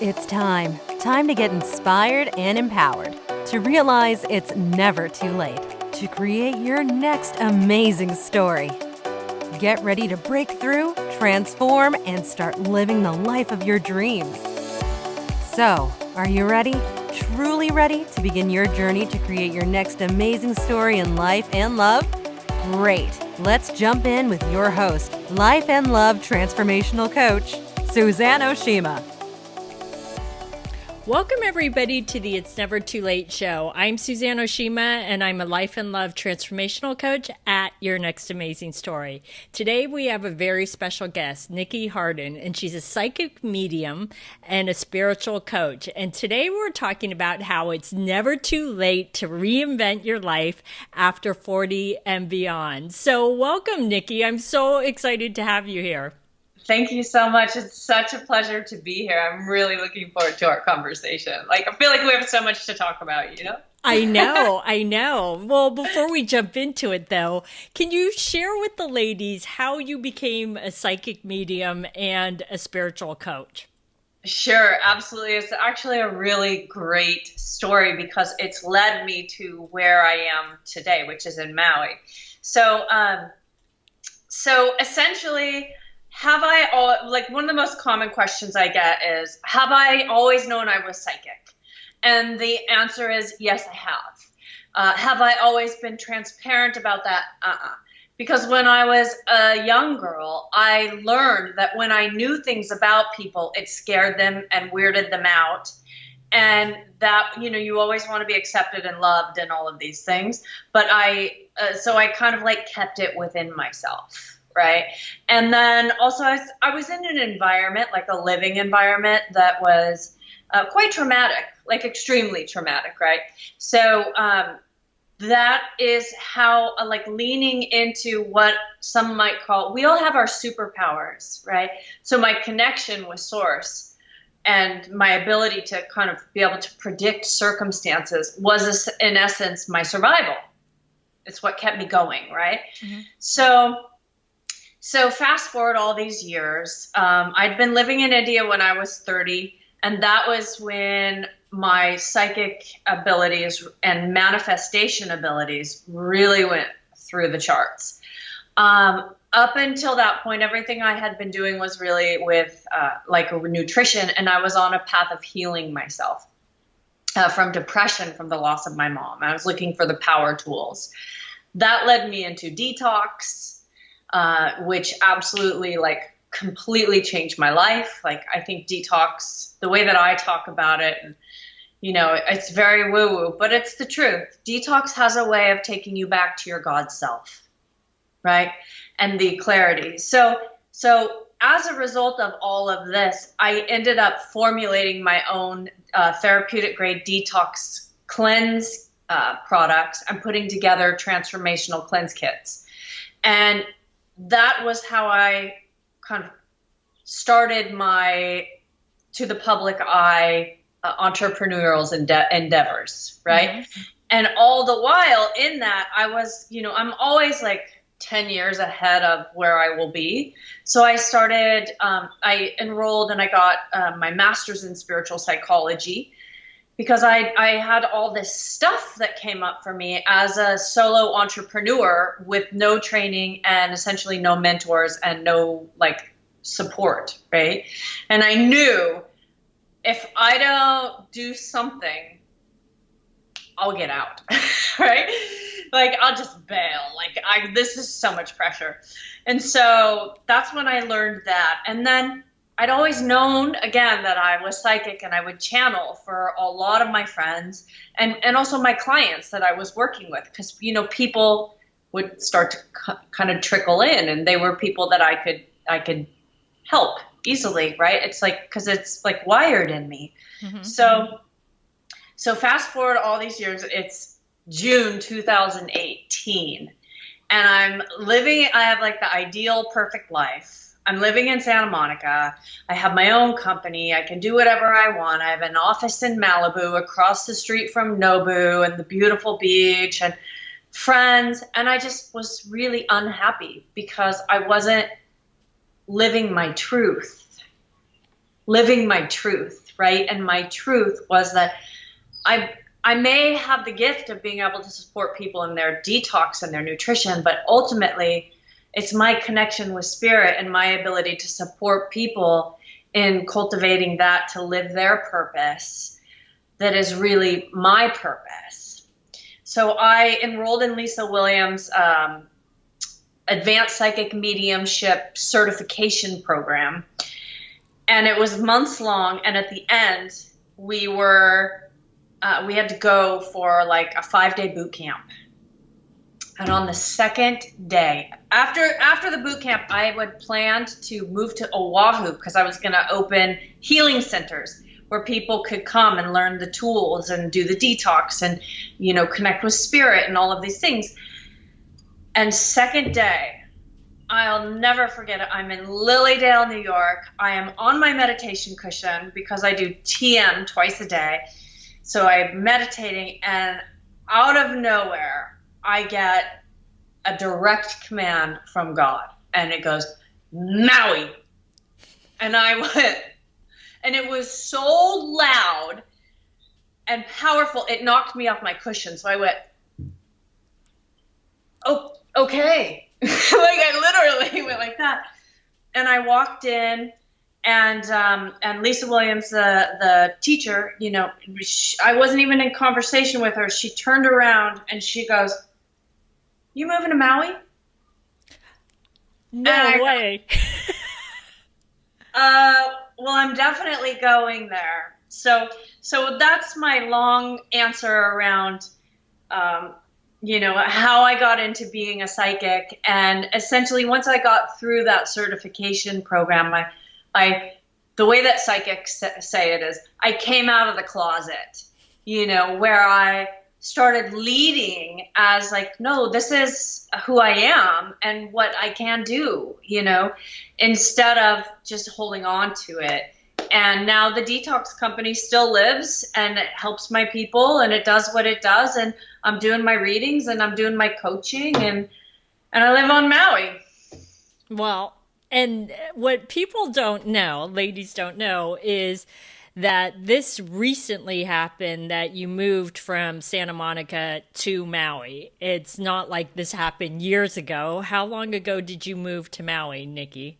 It's time. Time to get inspired and empowered. To realize it's never too late to create your next amazing story. Get ready to break through, transform, and start living the life of your dreams. So, are you ready? Truly ready to begin your journey to create your next amazing story in life and love? Great. Let's jump in with your host, Life and Love Transformational Coach, Suzanne Oshima. Welcome, everybody, to the It's Never Too Late show. I'm Suzanne Oshima, and I'm a Life and Love Transformational Coach at Your Next Amazing Story. Today, we have a very special guest, Nikki Harden, and she's a psychic medium and a spiritual coach. And today, we're talking about how it's never too late to reinvent your life after 40 and beyond. So welcome, Nikki. I'm so excited to have you here. Thank you so much. It's such a pleasure to be here. I'm really looking forward to our conversation. I feel like we have so much to talk about, you know? I know. Well, before we jump into it, though, can you share with the ladies how you became a psychic medium and a spiritual coach? Sure, absolutely. It's actually a really great story because it's led me to where I am today, which is in Maui. So essentially, one of the most common questions I get is, have I always known I was psychic? And the answer is, yes, I have. Have I always been transparent about that? Because when I was a young girl, I learned that when I knew things about people, it scared them and weirded them out. And that, you always want to be accepted and loved and all of these things. But so I kind of kept it within myself. Right. And then also I was in an environment, like a living environment that was quite traumatic, extremely traumatic. Right. So that is how leaning into what some might call, we all have our superpowers. Right. So my connection with source and my ability to kind of be able to predict circumstances was in essence my survival. It's what kept me going. Right. Mm-hmm. So fast forward all these years, I'd been living in India when I was 30, and that was when my psychic abilities and manifestation abilities really went through the charts. Up until that point, everything I had been doing was really with nutrition, and I was on a path of healing myself from depression from the loss of my mom. I was looking for the power tools. That led me into detox, which absolutely completely changed my life. I think detox, the way that I talk about it, it's very woo-woo, but it's the truth. Detox has a way of taking you back to your God self, right? And the clarity. So as a result of all of this, I ended up formulating my own therapeutic grade detox cleanse products. I'm putting together transformational cleanse kits. And that was how I kind of started my, to the public eye, entrepreneurial endeavors, right? Mm-hmm. And all the while in that, I was, I'm always 10 years ahead of where I will be. So I started, I enrolled and I got my master's in spiritual psychology, because I had all this stuff that came up for me as a solo entrepreneur with no training and essentially no mentors and no support, right? And I knew if I don't do something, I'll get out, right? I'll just bail. This is so much pressure. And so that's when I learned that. And then I'd always known, again, that I was psychic and I would channel for a lot of my friends and also my clients that I was working with, because, people would start to kind of trickle in, and they were people that I could help easily, right? It's because it's wired in me. Mm-hmm. So fast forward all these years, it's June 2018, and I have the ideal perfect life. I'm living in Santa Monica. I have my own company. I can do whatever I want. I have an office in Malibu across the street from Nobu and the beautiful beach and friends. And I just was really unhappy because I wasn't living my truth, right? And my truth was that I may have the gift of being able to support people in their detox and their nutrition, but ultimately it's my connection with spirit and my ability to support people in cultivating that to live their purpose that is really my purpose. So I enrolled in Lisa Williams' Advanced Psychic Mediumship Certification Program. And it was months long. And at the end, we had to go for like a 5-day boot camp. And on the second day, after the boot camp, I had planned to move to Oahu because I was going to open healing centers where people could come and learn the tools and do the detox and, connect with spirit and all of these things. And second day, I'll never forget it. I'm in Lilydale, New York. I am on my meditation cushion because I do TM twice a day. So I'm meditating, and out of nowhere, I get a direct command from God. And it goes, Maui. And I went, and it was so loud and powerful, it knocked me off my cushion. So I went, oh, okay. Like I literally went like that. And I walked in, and Lisa Williams, the teacher, I wasn't even in conversation with her. She turned around and she goes, "You moving to Maui?" No way. Well, I'm definitely going there. So that's my long answer around, how I got into being a psychic. And essentially, once I got through that certification program, the way that psychics say it is, I came out of the closet, where I started leading as like, no, this is who I am and what I can do, instead of just holding on to it. And now the detox company still lives, and it helps my people, and it does what it does. And I'm doing my readings, and I'm doing my coaching, and I live on Maui. Well, and what people don't know, ladies don't know, is that this recently happened, that you moved from Santa Monica to Maui. It's not like this happened years ago. How long ago did you move to Maui, Nikki?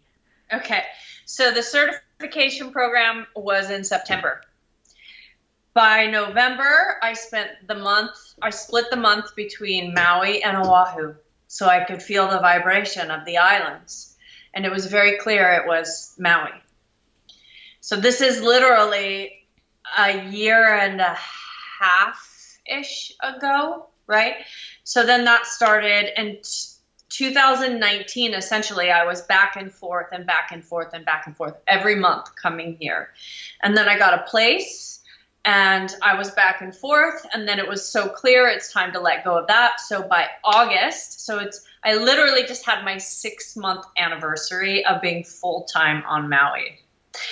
Okay. So the certification program was in September. By November, I split the month between Maui and Oahu so I could feel the vibration of the islands. And it was very clear it was Maui. So this is literally a year and a half-ish ago, right? So then that started in 2019. Essentially, I was back and forth and back and forth and back and forth every month coming here. And then I got a place, and I was back and forth, and then it was so clear it's time to let go of that. So by August, I literally just had my 6-month anniversary of being full-time on Maui.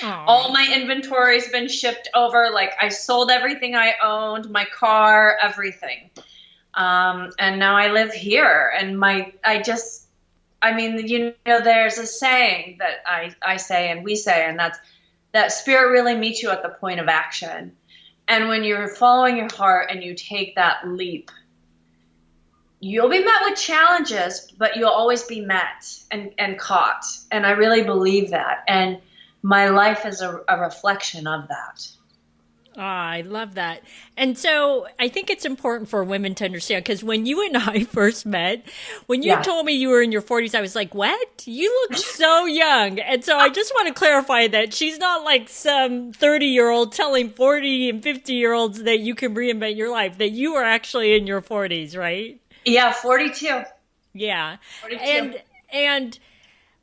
Aww. All my inventory's been shipped over. Like, I sold everything I owned, my car, everything. And now I live here. And there's a saying that I say and we say, and that's that spirit really meets you at the point of action. And when you're following your heart and you take that leap, you'll be met with challenges, but you'll always be met and caught. And I really believe that. And my life is a reflection of that. I love that. And so I think it's important for women to understand, because when you and I first met, when you told me you were in your 40s, I was like, what? You look so young. And so I just want to clarify that she's not like some 30-year-old telling 40 and 50-year-olds that you can reinvent your life, that you are actually in your 40s, right? Yeah, 42. Yeah. 42. And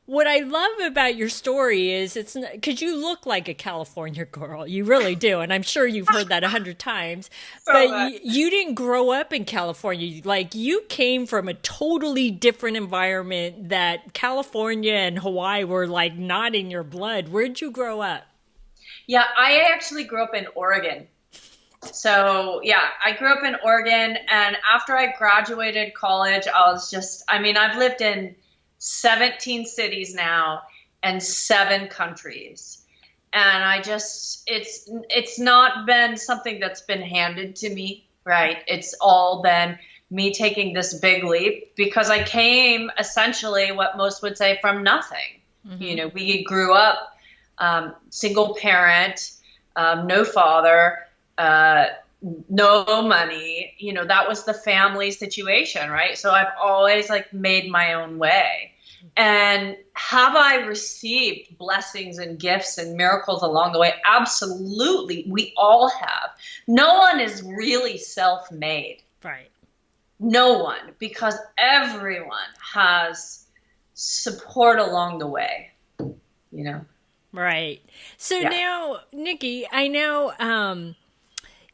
what I love about your story is it's because you look like a California girl. You really do. And I'm sure you've heard that 100 times. But you didn't grow up in California. Like, you came from a totally different environment that California and Hawaii were like not in your blood. Where'd you grow up? Yeah, I actually grew up in Oregon. So, yeah, I grew up in Oregon. And after I graduated college, I've lived in 17 cities now and 7 countries. And it's not been something that's been handed to me, right? It's all been me taking this big leap because I came essentially what most would say from nothing. Mm-hmm. We grew up single parent, no father, no money. That was the family situation, right? So I've always like made my own way. And have I received blessings and gifts and miracles along the way? Absolutely. We all have. No one is really self-made. Right. No one, because everyone has support along the way, Right. So Yeah. now, Nikki, I know,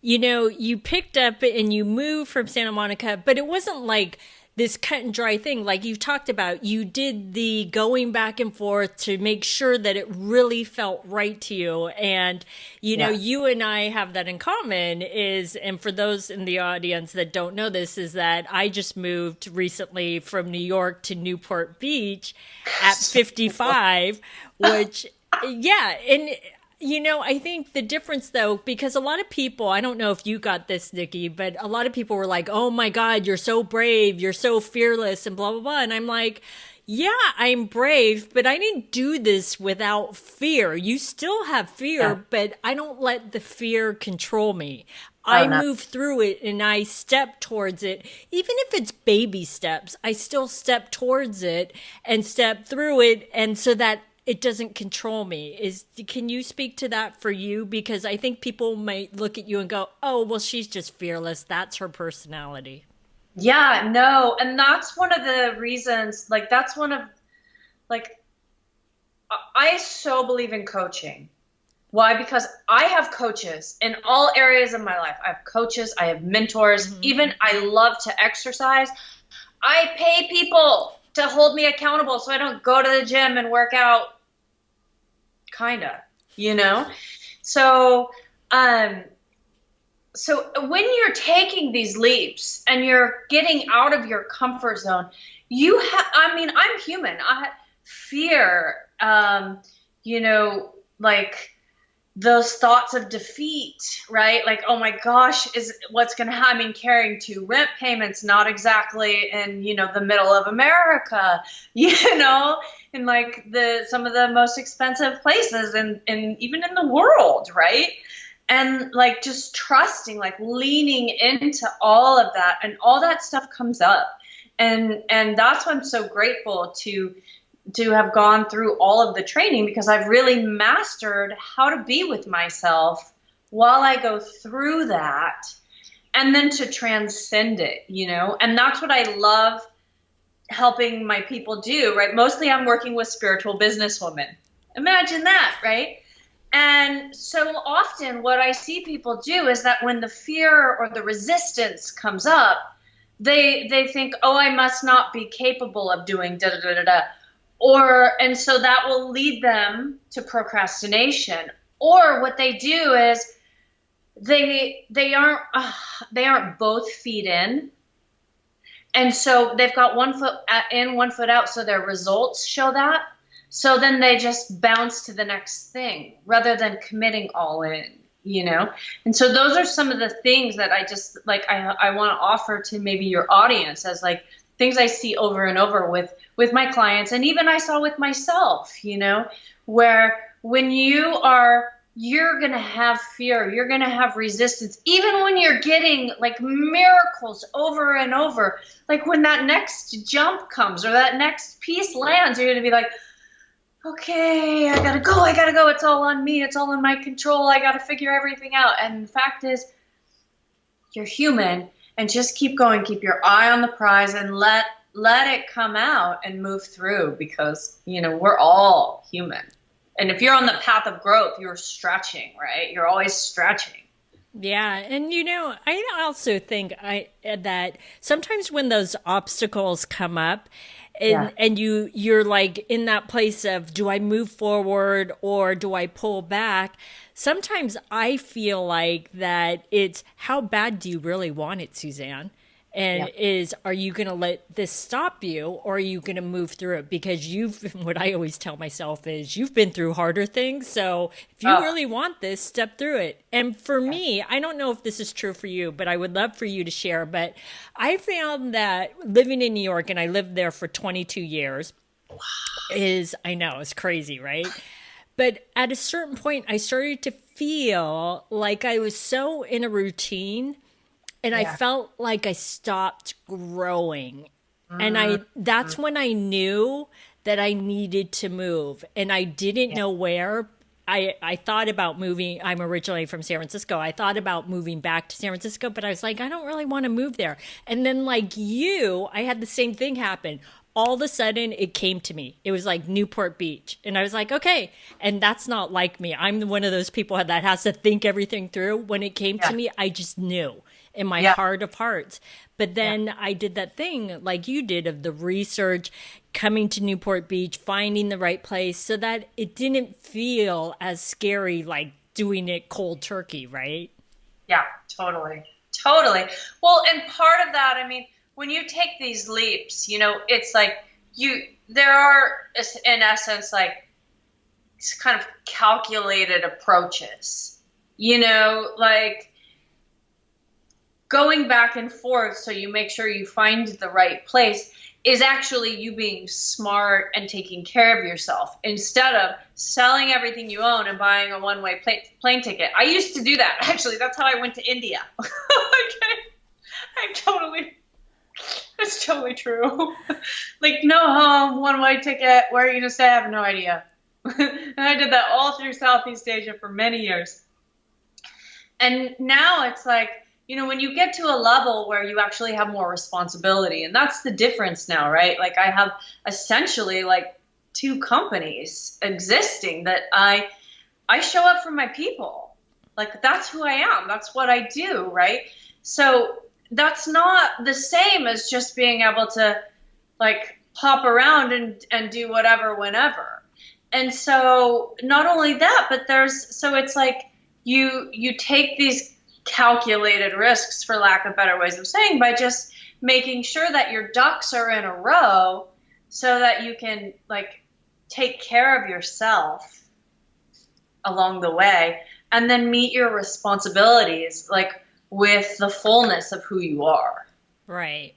you picked up and you moved from Santa Monica, but it wasn't like this cut and dry thing. Like you talked about, you did the going back and forth to make sure that it really felt right to you. And, you and I have that in common and for those in the audience that don't know this, is that I just moved recently from New York to Newport Beach at 55, which, yeah. And, I think the difference though, because a lot of people, I don't know if you got this, Nikki, but a lot of people were like, oh my God, you're so brave, you're so fearless and blah, blah, blah. And I'm like, yeah, I'm brave, but I didn't do this without fear. You still have fear, but I don't let the fear control me. I move through it and I step towards it. Even if it's baby steps, I still step towards it and step through it. And so that it doesn't control me. Can you speak to that for you? Because I think people might look at you and go, oh, well, she's just fearless. That's her personality. Yeah, no. And that's one of the reasons, I so believe in coaching. Why? Because I have coaches in all areas of my life. I have coaches, I have mentors. Mm-hmm. Even I love to exercise. I pay people to hold me accountable so I don't go to the gym and work out. Kinda, So, so when you're taking these leaps and you're getting out of your comfort zone, I'm human. I have fear, like those thoughts of defeat, right? Like, oh my gosh, what's going to happen? Carrying 2 rent payments, not exactly in, the middle of America, in like some of the most expensive places and even in the world, right? And like just trusting, like leaning into all of that, and all that stuff comes up. And that's why I'm so grateful to have gone through all of the training, because I've really mastered how to be with myself while I go through that, and then to transcend it, and that's what I love helping my people do, right? Mostly I'm working with spiritual businesswomen. Imagine that, right? And so often what I see people do is that when the fear or the resistance comes up, they think, oh, I must not be capable of doing da da da da da. And so that will lead them to procrastination. Or what they do is they aren't both feet in. And so they've got one foot in, one foot out, so their results show that. So then they just bounce to the next thing rather than committing all in, And so those are some of the things that I just I want to offer to maybe your audience as like things I see over and over with my clients, and even I saw with myself, where when you're going to have fear, you're going to have resistance, even when you're getting like miracles over and over. Like when that next jump comes or that next piece lands, you're going to be like, okay, I gotta go. It's all on me. It's all in my control. I got to figure everything out. And the fact is, you're human, and just keep going. Keep your eye on the prize and let it come out and move through, because, we're all human. And if you're on the path of growth, you're stretching, right? You're always stretching. Yeah. And, I also think that sometimes when those obstacles come up and you're like in that place of, do I move forward or do I pull back? Sometimes I feel like that it's how bad do you really want it, Suzanne? And are you going to let this stop you, or are you going to move through it? Because what I always tell myself is you've been through harder things. So if you really want this, step through it. And for me, I don't know if this is true for you, but I would love for you to share. But I found that living in New York, and I lived there for 22 years, I know, it's crazy, right? But at a certain point, I started to feel like I was so in a routine, and I felt like I stopped growing. And that's when I knew that I needed to move, and I didn't know where. I thought about moving. I'm originally from San Francisco. I thought about moving back to San Francisco, but I was like, I don't really want to move there. And then like you, I had the same thing happen. All of a sudden it came to me. It was like Newport Beach. And I was like, okay. And that's not like me. I'm one of those people that has to think everything through. When it came to me, I just knew in my heart of hearts. But then I did that thing like you did of the research, coming to Newport Beach, finding the right place so that it didn't feel as scary like doing it cold turkey, right? Yeah, totally. Totally. Well, and part of that, I mean, when you take these leaps, you know, it's like there are, in essence, like kind of calculated approaches, you know, like going back and forth so you make sure you find the right place is actually you being smart and taking care of yourself instead of selling everything you own and buying a one-way plane ticket. I used to do that. Actually, that's how I went to India. Okay. It's totally true. Like, no home, one-way ticket, where are you going to stay? I have no idea. And I did that all through Southeast Asia for many years. And now it's like, you know, when you get to a level where you actually have more responsibility, and that's the difference now, right? Like I have essentially like 2 companies existing that I show up for my people. Like that's who I am. That's what I do, right? So that's not the same as just being able to like hop around and do whatever whenever. And so not only that, but so it's like you take these calculated risks, for lack of better ways of saying, by just making sure that your ducks are in a row so that you can like take care of yourself along the way and then meet your responsibilities like with the fullness of who you are. Right.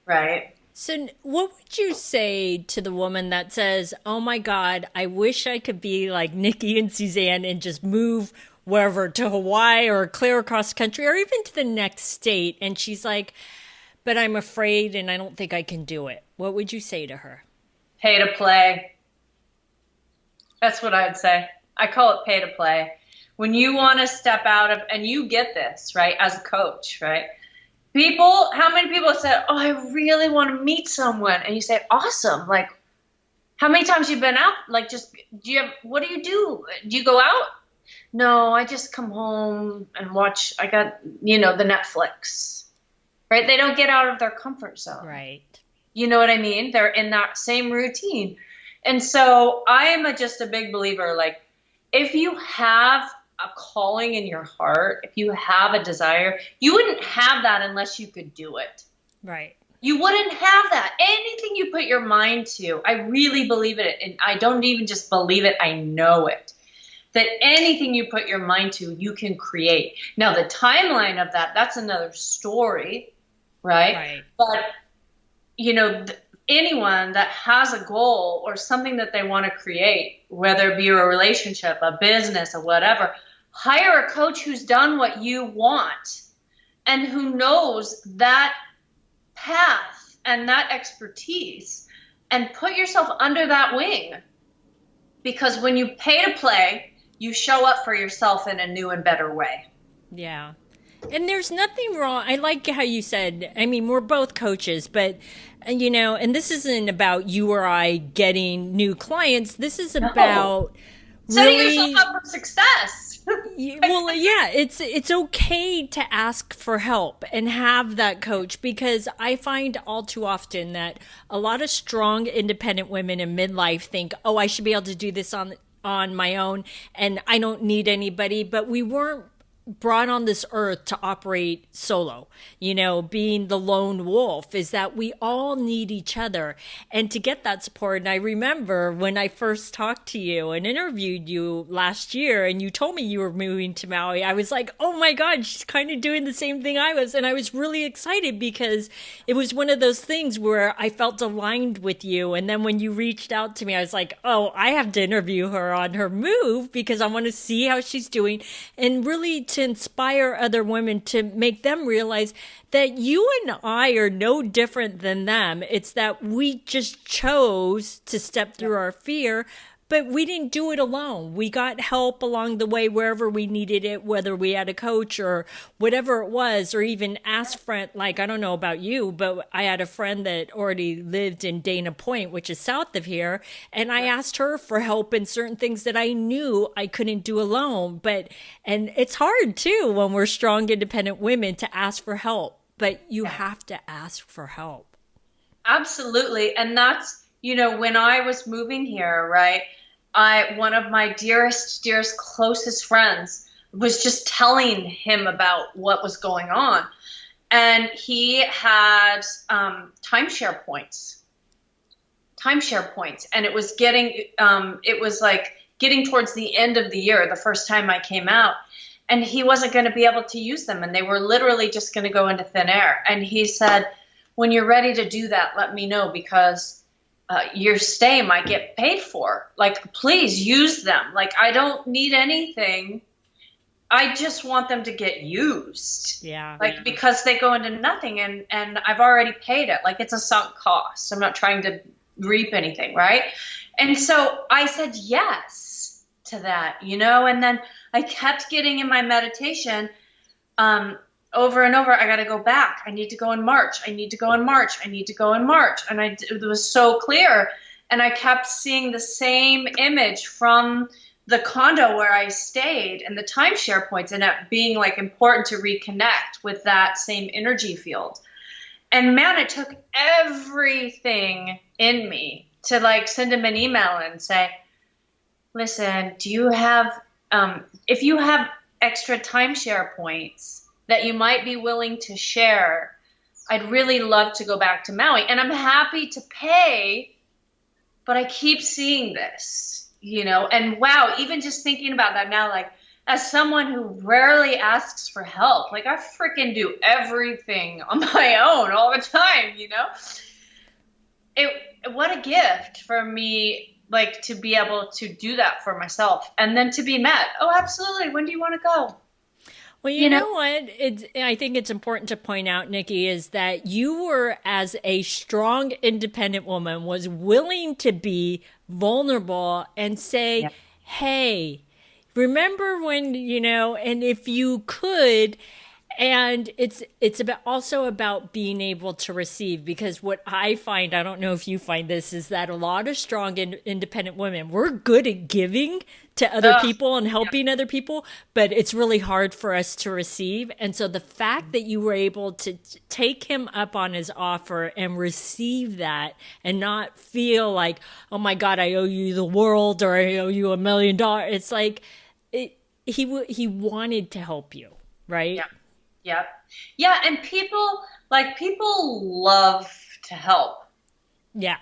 Right. So what would you say to the woman that says, oh my God, I wish I could be like Nikki and Suzanne and just move wherever, to Hawaii or clear across country or even to the next state. And she's like, but I'm afraid and I don't think I can do it. What would you say to her? Pay to play. That's what I'd say. I call it pay to play. When you want to step out of, and you get this, right, as a coach, right? How many people have said, oh, I really want to meet someone? And you say, awesome. Like, how many times you've been out? Like, what do you do? Do you go out? No, I just come home and watch. I got, the Netflix, right? They don't get out of their comfort zone. Right. You know what I mean? They're in that same routine. And so I am just a big believer, like, if you have a calling in your heart, if you have a desire, you wouldn't have that unless you could do it. Right. You wouldn't have that. Anything you put your mind to, I really believe it. And I don't even just believe it, I know it. That anything you put your mind to, you can create. Now, the timeline of that's another story, right? Right. But, anyone that has a goal or something that they want to create, whether it be a relationship, a business, or whatever, hire a coach who's done what you want and who knows that path and that expertise, and put yourself under that wing. Because when you pay to play, you show up for yourself in a new and better way. Yeah. And there's nothing wrong. I like how you said, I mean, we're both coaches, but, and this isn't about you or I getting new clients. This is about setting really, yourself up for success. Well, yeah, it's okay to ask for help and have that coach, because I find all too often that a lot of strong, independent women in midlife think, oh, I should be able to do this on my own and I don't need anybody. But we weren't brought on this earth to operate solo, being the lone wolf, is that we all need each other and to get that support. And I remember when I first talked to you and interviewed you last year and you told me you were moving to Maui, I was like, oh my God, she's kind of doing the same thing I was. And I was really excited because it was one of those things where I felt aligned with you. And then when you reached out to me, I was like, oh, I have to interview her on her move because I want to see how she's doing and really to inspire other women, to make them realize that you and I are no different than them. It's that we just chose to step through our fear, but we didn't do it alone. We got help along the way wherever we needed it, whether we had a coach or whatever it was, or even asked friend. Like, I don't know about you, but I had a friend that already lived in Dana Point, which is south of here. And I asked her for help in certain things that I knew I couldn't do alone. And it's hard too, when we're strong, independent women, to ask for help, but you have to ask for help. Absolutely. And that's, when I was moving here, right, one of my dearest, closest friends was just telling him about what was going on. And he had timeshare points. And it was getting towards the end of the year, the first time I came out. And he wasn't going to be able to use them. And they were literally just going to go into thin air. And he said, when you're ready to do that, let me know, because your stay might get paid for. Like, please use them. Like, I don't need anything. I just want them to get used. Yeah. Because they go into nothing and I've already paid it. Like, it's a sunk cost. I'm not trying to reap anything, right? And so I said yes to that, and then I kept getting in my meditation, over and over, I got to go back. I need to go in March. I need to go in March. I need to go in March. And it was so clear. And I kept seeing the same image from the condo where I stayed and the timeshare points, and it being like important to reconnect with that same energy field. And man, it took everything in me to like send him an email and say, listen, do you have, if you have extra timeshare points that you might be willing to share, I'd really love to go back to Maui. And I'm happy to pay, but I keep seeing this, and wow, even just thinking about that now, like, as someone who rarely asks for help, like, I freaking do everything on my own all the time, what a gift for me, like, to be able to do that for myself and then to be met. Oh, absolutely. When do you want to go? Well, you know what? I think it's important to point out, Nikki, is that you were, as a strong, independent woman, was willing to be vulnerable and say, hey, remember when, and if you could. And it's also about being able to receive, because what I find, I don't know if you find this, is that a lot of strong independent women, we're good at giving to other people and helping other people, but it's really hard for us to receive. And so the fact that you were able to take him up on his offer and receive that and not feel like, oh my God, I owe you the world or I owe you $1 million. It's like he wanted to help you, right? Yeah. Yeah. And people love to help. Yeah.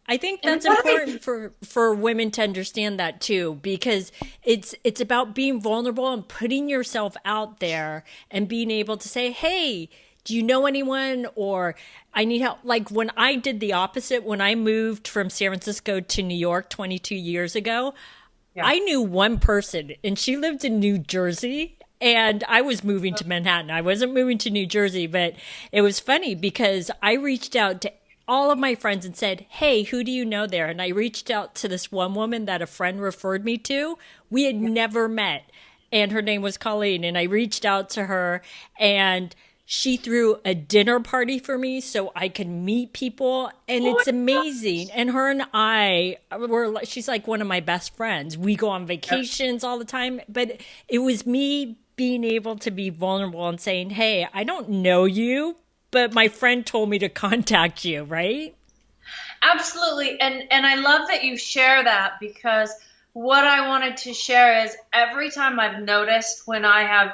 I think that's important for women to understand that too, because it's about being vulnerable and putting yourself out there and being able to say, hey, do you know anyone? Or I need help. Like when I did the opposite, when I moved from San Francisco to New York 22 years ago, I knew one person and she lived in New Jersey. And I was moving to Manhattan. I wasn't moving to New Jersey, but it was funny because I reached out to all of my friends and said, hey, who do you know there? And I reached out to this one woman that a friend referred me to. We had never met. And her name was Colleen. And I reached out to her and she threw a dinner party for me so I could meet people. And it's amazing. And her and I she's like one of my best friends. We go on vacations all the time. But it was me being able to be vulnerable and saying, hey, I don't know you, but my friend told me to contact you, right? Absolutely. And I love that you share that, because what I wanted to share is every time I've noticed when I have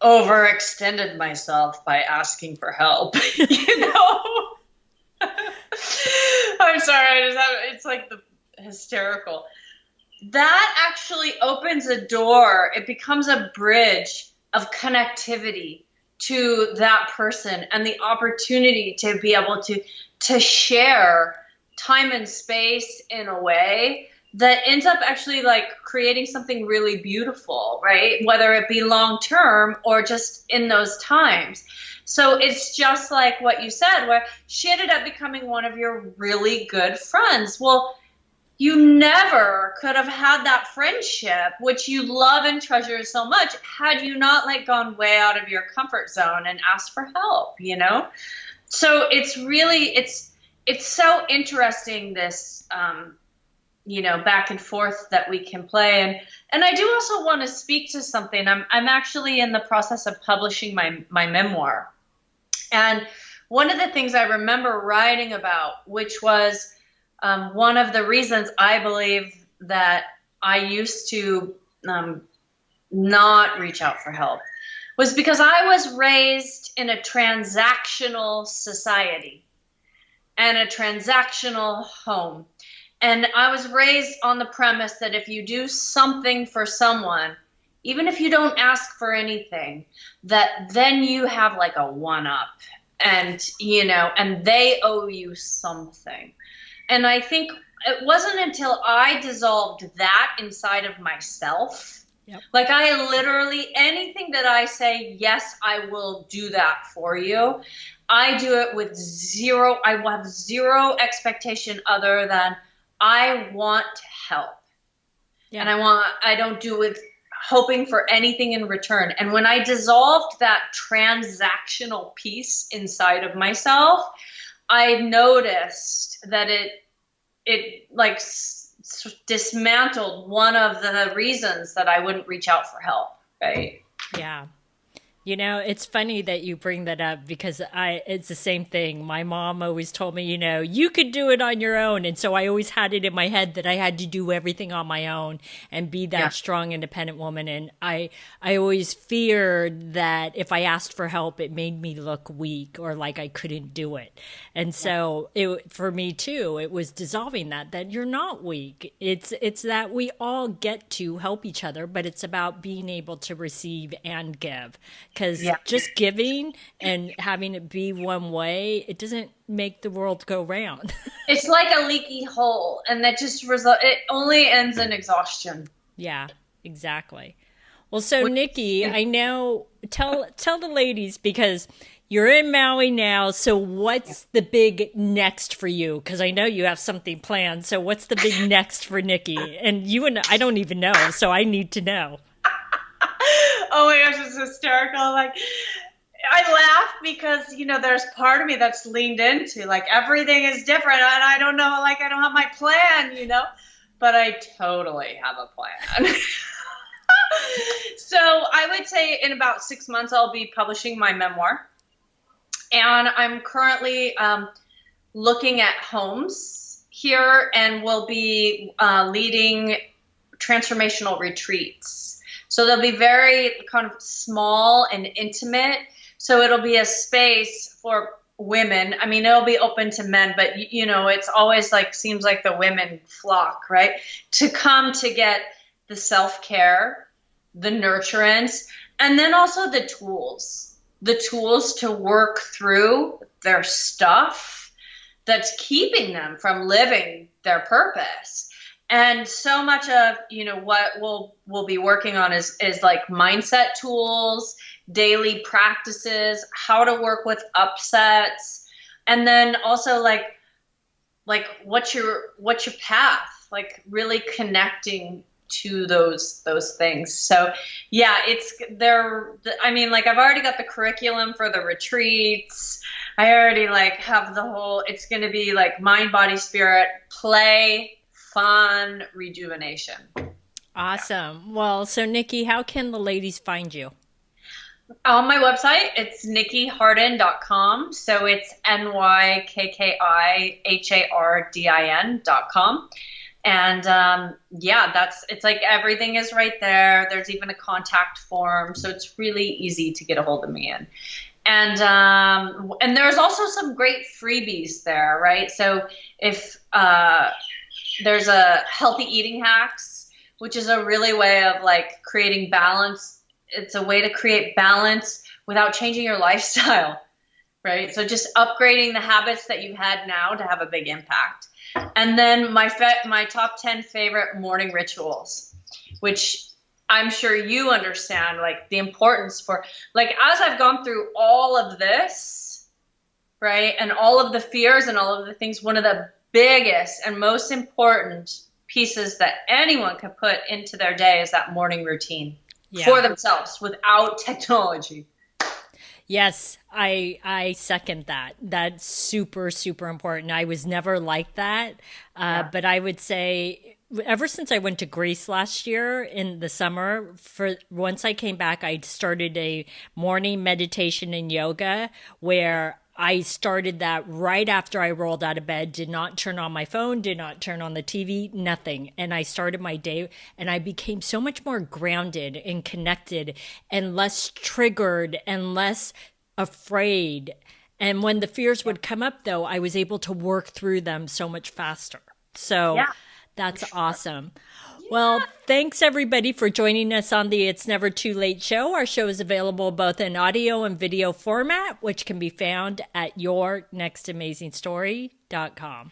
overextended myself by asking for help, you know, I'm sorry, it's like the hysterical. That actually opens a door. It becomes a bridge of connectivity to that person and the opportunity to be able to share time and space in a way that ends up actually like creating something really beautiful, right? Whether it be long term or just in those times. So it's just like what you said, where she ended up becoming one of your really good friends. Well, you never could have had that friendship, which you love and treasure so much, had you not like gone way out of your comfort zone and asked for help, you know? So it's really, it's so interesting, this, you know, back and forth that we can play. And I do also want to speak to something. I'm actually in the process of publishing my memoir. And one of the things I remember writing about, which was one of the reasons I believe that I used to not reach out for help, was because I was raised in a transactional society and a transactional home. And I was raised on the premise that if you do something for someone, even if you don't ask for anything, that then you have like a one-up, and, you know, and they owe you something. And I think it wasn't until I dissolved that inside of myself, yep. Like I literally, anything that I say, yes, I will do that for you, I do it with zero, I have zero expectation other than I want to help. Yeah. And I don't do it hoping for anything in return. And when I dissolved that transactional piece inside of myself, I noticed that it like dismantled one of the reasons that I wouldn't reach out for help, right? Yeah. You know, it's funny that you bring that up because it's the same thing. My mom always told me, you know, you could do it on your own. And so I always had it in my head that I had to do everything on my own and be that strong, independent woman. And I always feared that if I asked for help, it made me look weak or like I couldn't do it. And so for me too, it was dissolving that you're not weak. It's that we all get to help each other, but it's about being able to receive and give. Because just giving and having it be one way, it doesn't make the world go round. It's like a leaky hole, and that just it only ends in exhaustion. Yeah, exactly. Well, so Nikki, I know, tell the ladies, because you're in Maui now, so what's the big next for you? Because I know you have something planned, so what's the big next for Nikki? And you and I don't even know, so I need to know. Oh my gosh, it's hysterical. Like, I laugh because, you know, there's part of me that's leaned into, like, everything is different, and I don't know, like, I don't have my plan, you know, but I totally have a plan. So I would say in about 6 months, I'll be publishing my memoir. And I'm currently looking at homes here, and will be leading transformational retreats. So they'll be very kind of small and intimate. So it'll be a space for women. I mean, it'll be open to men, but you know, it's always like, seems like the women flock, right? To come to get the self-care, the nurturance, and then also the tools to work through their stuff that's keeping them from living their purpose. And so much of, you know, what we'll be working on is like mindset tools, daily practices, how to work with upsets, and then also like what's your path, like really connecting to those things. So yeah, I mean, like, I've already got the curriculum for the retreats. I already like have the whole, it's going to be like mind, body, spirit, play, fun, rejuvenation. Awesome. Well, so Nikki, how can the ladies find you? On my website, it's nikkihardin.com. So it's NYKKIHARDIN.com. And it's like everything is right there. There's even a contact form, so it's really easy to get a hold of me in. And there's also some great freebies there, right? So if there's a healthy eating hacks, which is a really way of like creating balance. It's a way to create balance without changing your lifestyle, right? So just upgrading the habits that you've had now to have a big impact. And then my top 10 favorite morning rituals, which I'm sure you understand, like the importance for, like, as I've gone through all of this, right, and all of the fears and all of the things, one of the biggest and most important pieces that anyone can put into their day is that morning routine for themselves without technology. Yes, I second that. That's super, super important. I was never like that. But I would say ever since I went to Greece last year in the summer, once I came back, I started a morning meditation and yoga where I started that right after I rolled out of bed, did not turn on my phone, did not turn on the TV, nothing. And I started my day and I became so much more grounded and connected and less triggered and less afraid. And when the fears would come up, though, I was able to work through them so much faster. So that's awesome. Well, thanks everybody for joining us on the It's Never Too Late show. Our show is available both in audio and video format, which can be found at yournextamazingstory.com.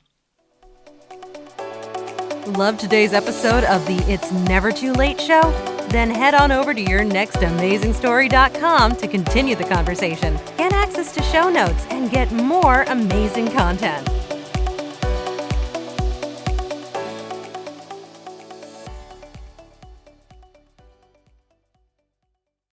Love today's episode of the It's Never Too Late show? Then head on over to yournextamazingstory.com to continue the conversation, get access to show notes, and get more amazing content.